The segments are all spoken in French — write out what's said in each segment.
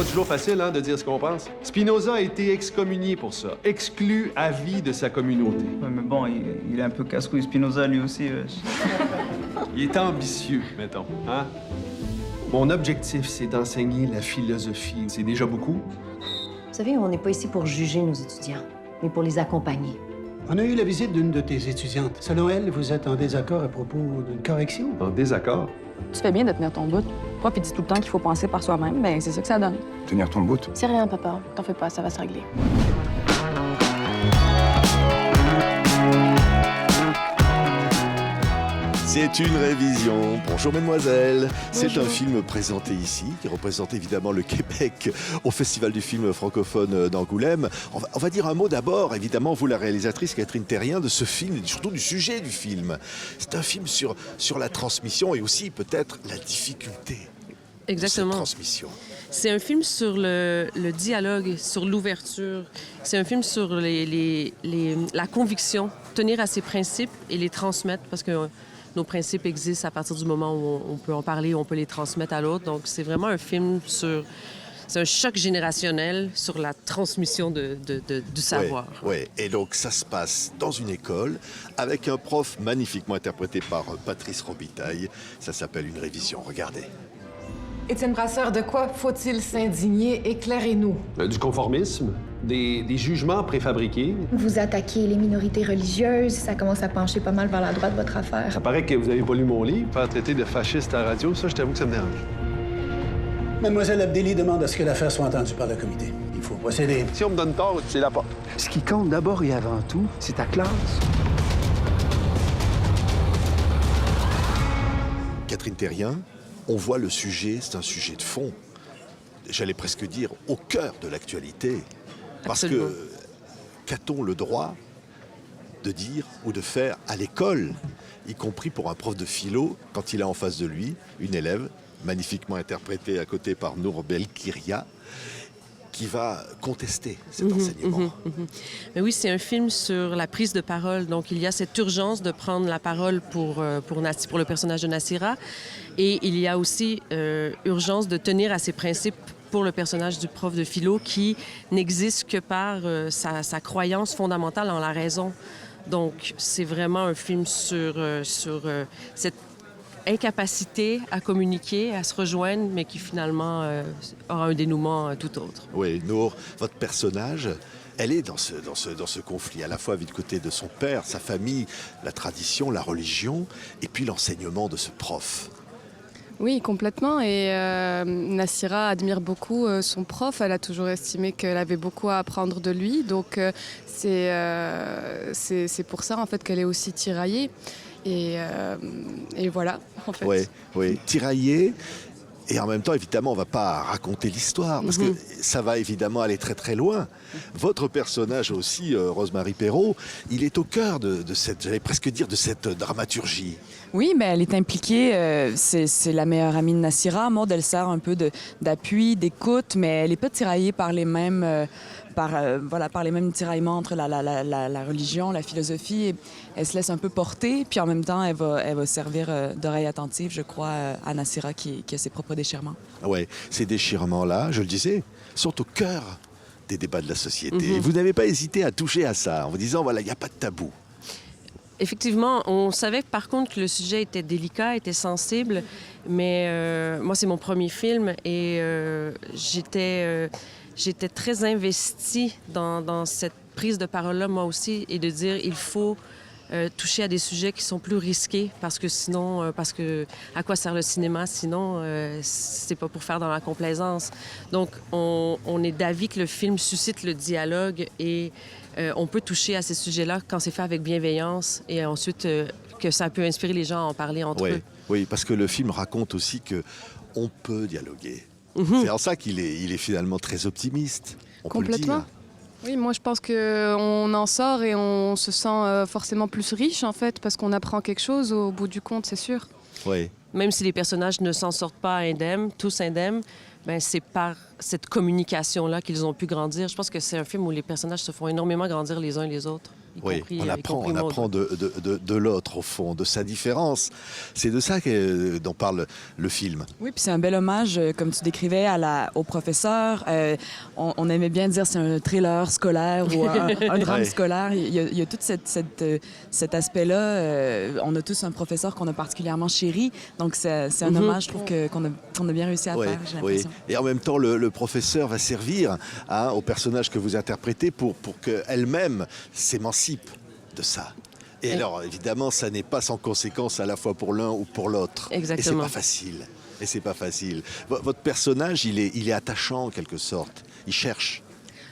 pas toujours facile, hein, de dire ce qu'on pense. Spinoza a été excommunié pour ça, exclu à vie de sa communauté. Ouais, mais bon, il est un peu casse-couille Spinoza, lui aussi. Il est ambitieux, mettons, hein? Mon objectif, c'est d'enseigner la philosophie. C'est déjà beaucoup. Vous savez, on n'est pas ici pour juger nos étudiants, mais pour les accompagner. On a eu la visite d'une de tes étudiantes. Selon elle, vous êtes en désaccord à propos d'une correction. En désaccord? Tu fais bien de tenir ton bout. Le prof, il dit tout le temps qu'il faut penser par soi-même, ben c'est ça que ça donne. Tenir ton bout? C'est rien, papa. T'en fais pas, ça va se régler. C'est une révision. Bonjour mademoiselle. C'est un film présenté ici, qui représente évidemment le Québec au Festival du film francophone d'Angoulême. On va dire un mot d'abord, évidemment, vous la réalisatrice Catherine Terrien, de ce film et surtout du sujet du film. C'est un film sur la transmission et aussi peut-être la difficulté de cette transmission. C'est un film sur le dialogue, sur l'ouverture. C'est un film sur la conviction, tenir à ses principes et les transmettre parce que nos principes existent à partir du moment où on peut en parler, on peut les transmettre à l'autre. Donc, c'est vraiment un film sur... C'est un choc générationnel sur la transmission du savoir. Oui, et donc ça se passe dans une école avec un prof magnifiquement interprété par Patrice Robitaille. Ça s'appelle Une révision. Regardez. Étienne Brasseur, de quoi faut-il s'indigner? Éclairez-nous. Du conformisme, des jugements préfabriqués. Vous attaquez les minorités religieuses, ça commence à pencher pas mal vers la droite, votre affaire. Ça paraît que vous avez pas lu mon livre. Faire traiter de fasciste à la radio, ça, je t'avoue que ça me dérange. Mademoiselle Abdelli demande à ce que l'affaire soit entendue par le comité. Il faut procéder. Si on me donne tort, c'est la porte. Ce qui compte d'abord et avant tout, c'est ta classe. Catherine Terrien, on voit le sujet, c'est un sujet de fond. J'allais presque dire au cœur de l'actualité. Parce Absolument. que qu'a-t-on le droit de dire ou de faire à l'école, y compris pour un prof de philo, quand il a en face de lui une élève, magnifiquement interprétée à côté par Nour Belkiria, qui va contester cet enseignement. Mais oui, c'est un film sur la prise de parole. Donc, il y a cette urgence de prendre la parole pour le personnage de Nassira. Et il y a aussi urgence de tenir à ses principes pour le personnage du prof de philo qui n'existe que par sa croyance fondamentale en la raison. Donc, c'est vraiment un film sur cette incapacité à communiquer, à se rejoindre, mais qui finalement aura un dénouement tout autre. Oui, Nour, votre personnage, elle est dans ce conflit, à la fois du côté de son père, sa famille, la tradition, la religion, et puis l'enseignement de ce prof. Oui, complètement. Et Nassira admire beaucoup son prof. Elle a toujours estimé qu'elle avait beaucoup à apprendre de lui. Donc, c'est pour ça, en fait, qu'elle est aussi tiraillée. Et voilà, en fait. Oui, tiraillée. Et en même temps, évidemment, on ne va pas raconter l'histoire, parce que ça va évidemment aller très très loin. Votre personnage aussi, Rosemary Perrault, il est au cœur de cette, j'allais presque dire, de cette dramaturgie. Oui, mais elle est impliquée. C'est la meilleure amie de Nassira. Maud, elle sert un peu d'appui, d'écoute, mais elle n'est pas tiraillée par les mêmes... par les mêmes tiraillements entre la religion, la philosophie. Et elle se laisse un peu porter, puis en même temps, elle va servir d'oreille attentive, je crois, à Nassira qui a ses propres déchirements. Oui, ces déchirements-là, je le disais, sont au cœur des débats de la société. Et vous n'avez pas hésité à toucher à ça, en vous disant, voilà, il n'y a pas de tabou. Effectivement, on savait par contre que le sujet était délicat, était sensible, mais moi, c'est mon premier film et j'étais très investie dans cette prise de parole-là, moi aussi, et de dire il faut toucher à des sujets qui sont plus risqués, parce que sinon, à quoi sert le cinéma sinon? C'est pas pour faire dans la complaisance. Donc, on est d'avis que le film suscite le dialogue et on peut toucher à ces sujets-là quand c'est fait avec bienveillance et ensuite que ça peut inspirer les gens à en parler entre eux. Oui, parce que le film raconte aussi qu'on peut dialoguer. C'est en ça qu'il est finalement très optimiste. On Complètement. peut le dire. Oui, moi je pense qu'on en sort et on se sent forcément plus riche en fait, parce qu'on apprend quelque chose au bout du compte, c'est sûr. Oui. Même si les personnages ne s'en sortent pas indemnes, tous indemnes, ben, c'est par cette communication-là qu'ils ont pu grandir. Je pense que c'est un film où les personnages se font énormément grandir les uns les autres. Oui, on apprend de l'autre, au fond, de sa différence. C'est de ça dont parle le film. Oui, puis c'est un bel hommage, comme tu décrivais, au professeur. On aimait bien dire c'est un thriller scolaire ou un drame scolaire. Il y a tout cet aspect-là. On a tous un professeur qu'on a particulièrement chéri. Donc, c'est un hommage, je trouve, qu'on a bien réussi à faire, j'ai l'impression. Et en même temps, le professeur va servir au personnage que vous interprétez pour qu'elle-même s'émancipe de ça. Et alors, évidemment, ça n'est pas sans conséquence à la fois pour l'un ou pour l'autre. Exactement. Et c'est pas facile. Votre personnage, il est attachant en quelque sorte. Il cherche.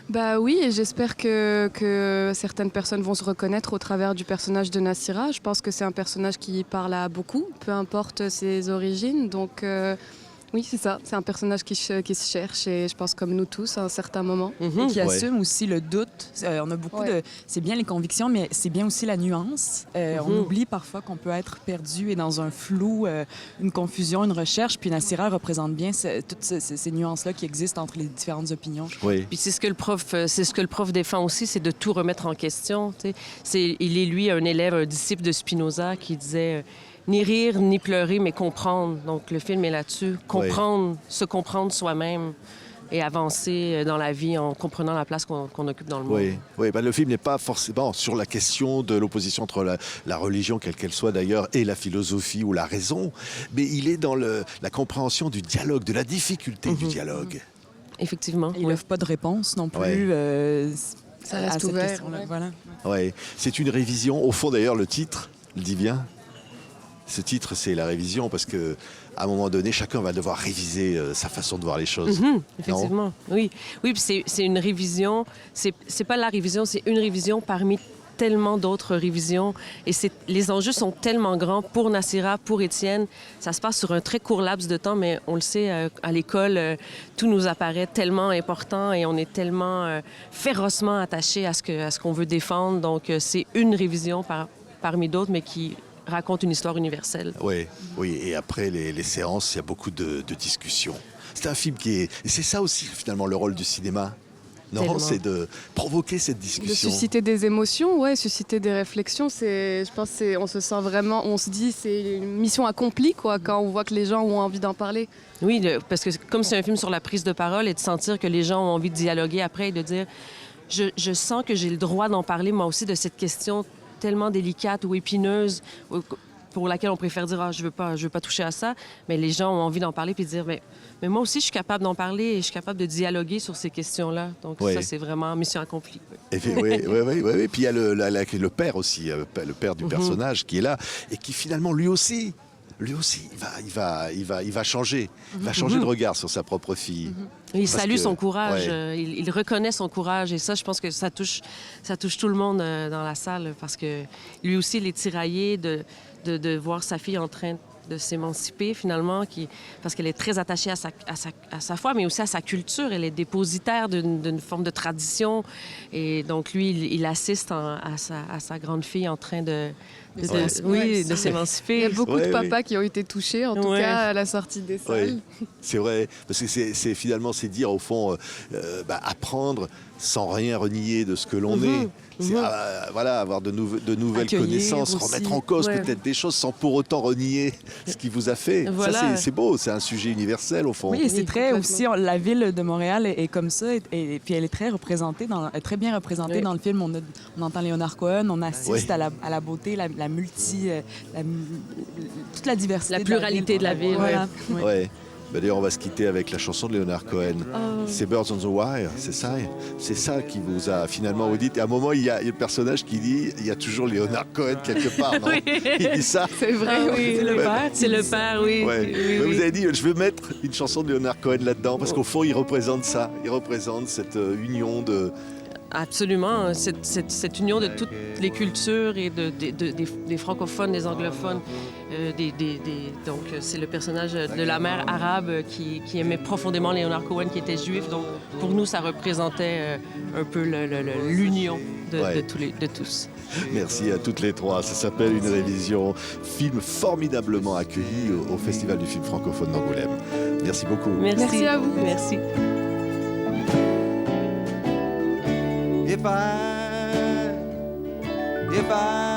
Bah oui, et j'espère que certaines personnes vont se reconnaître au travers du personnage de Nassira. Je pense que c'est un personnage qui parle à beaucoup, peu importe ses origines. Donc oui, c'est ça. C'est un personnage qui se cherche et je pense comme nous tous à un certain moment. Et qui assume aussi le doute. On a beaucoup de... C'est bien les convictions, mais c'est bien aussi la nuance. On oublie parfois qu'on peut être perdu et dans un flou, une confusion, une recherche. Puis Nassira représente bien toutes ces nuances-là qui existent entre les différentes opinions. Oui. Puis c'est ce que le prof défend aussi, c'est de tout remettre en question. Il est, lui, un élève, un disciple de Spinoza qui disait... ni rire, ni pleurer, mais comprendre. Donc, le film est là-dessus. Comprendre, se comprendre soi-même et avancer dans la vie en comprenant la place qu'on occupe dans le monde. Oui. Ben, le film n'est pas forcément sur la question de l'opposition entre la religion, quelle qu'elle soit d'ailleurs, et la philosophie ou la raison, mais il est dans la compréhension du dialogue, de la difficulté du dialogue. Effectivement. Il n'offre pas de réponse non plus. Ça reste ouvert. Voilà. Ouais. C'est une révision. Au fond, d'ailleurs, le titre le dit bien. Ce titre, c'est la révision parce qu'à un moment donné, chacun va devoir réviser sa façon de voir les choses. Effectivement, oui. Oui, puis c'est une révision. C'est pas la révision, c'est une révision parmi tellement d'autres révisions. Et les enjeux sont tellement grands pour Nassira, pour Étienne. Ça se passe sur un très court laps de temps, mais on le sait, à l'école, tout nous apparaît tellement important et on est tellement férocement attachés à ce qu'on veut défendre. Donc, c'est une révision parmi d'autres, mais qui raconte une histoire universelle. Oui. Et après les séances, il y a beaucoup de discussions. C'est un film qui est... Et c'est ça aussi, finalement, le rôle du cinéma. Non, c'est de provoquer cette discussion. De susciter des émotions, susciter des réflexions. Je pense on se sent vraiment... On se dit c'est une mission accomplie, quoi, quand on voit que les gens ont envie d'en parler. Oui, parce que comme c'est un film sur la prise de parole et de sentir que les gens ont envie de dialoguer après et de dire... Je sens que j'ai le droit d'en parler, moi aussi, de cette question tellement délicate ou épineuse pour laquelle on préfère dire je veux pas toucher à ça, mais les gens ont envie d'en parler puis de dire mais moi aussi je suis capable d'en parler et je suis capable de dialoguer sur ces questions-là. Donc ça c'est vraiment mission accomplie. Oui. Puis il y a le père aussi, le père du personnage qui est là et qui finalement lui aussi il va changer, il va changer de regard sur sa propre fille. Il salue son courage, il reconnaît son courage et ça, je pense que ça touche tout le monde dans la salle parce que lui aussi, il est tiraillé de voir sa fille en train de s'émanciper finalement, parce qu'elle est très attachée à sa foi, mais aussi à sa culture. Elle est dépositaire d'une forme de tradition et donc lui, il assiste à sa grande fille en train de s'émanciper. Il y a beaucoup de papas qui ont été touchés, en tout cas, à la sortie des salles. C'est vrai, parce que c'est finalement, c'est dire, au fond, apprendre sans rien renier de ce que l'on est. C'est avoir de nouvelles connaissances, aussi. Remettre en cause peut-être des choses sans pour autant renier ce qui vous a fait. Voilà. Ça, c'est beau, c'est un sujet universel, au fond. Oui, et c'est très aussi, la ville de Montréal est comme ça, et puis elle est très représentée, très bien représentée dans le film. On entend Leonard Cohen, on assiste à la beauté, la toute la diversité. La pluralité de la ville. Voilà. D'ailleurs, on va se quitter avec la chanson de Leonard Cohen. C'est Birds on the Wire, c'est ça. C'est ça qui vous a finalement audité. Et à un moment, il y a le personnage qui dit il y a toujours Leonard Cohen quelque part, non? Il dit ça. C'est vrai, c'est le père. C'est le père, oui. Vous avez dit je veux mettre une chanson de Leonard Cohen là-dedans parce qu'au fond, il représente ça. Il représente cette union Absolument. Cette union de toutes les cultures et des francophones, des anglophones. Donc, c'est le personnage de la mère arabe qui aimait profondément Leonard Cohen, qui était juif. Donc, pour nous, ça représentait un peu l'union de tous. Merci à toutes les trois. Ça s'appelle Une révision. Film formidablement accueilli au Festival du film francophone d'Angoulême. Merci beaucoup. Merci à vous. Merci. If I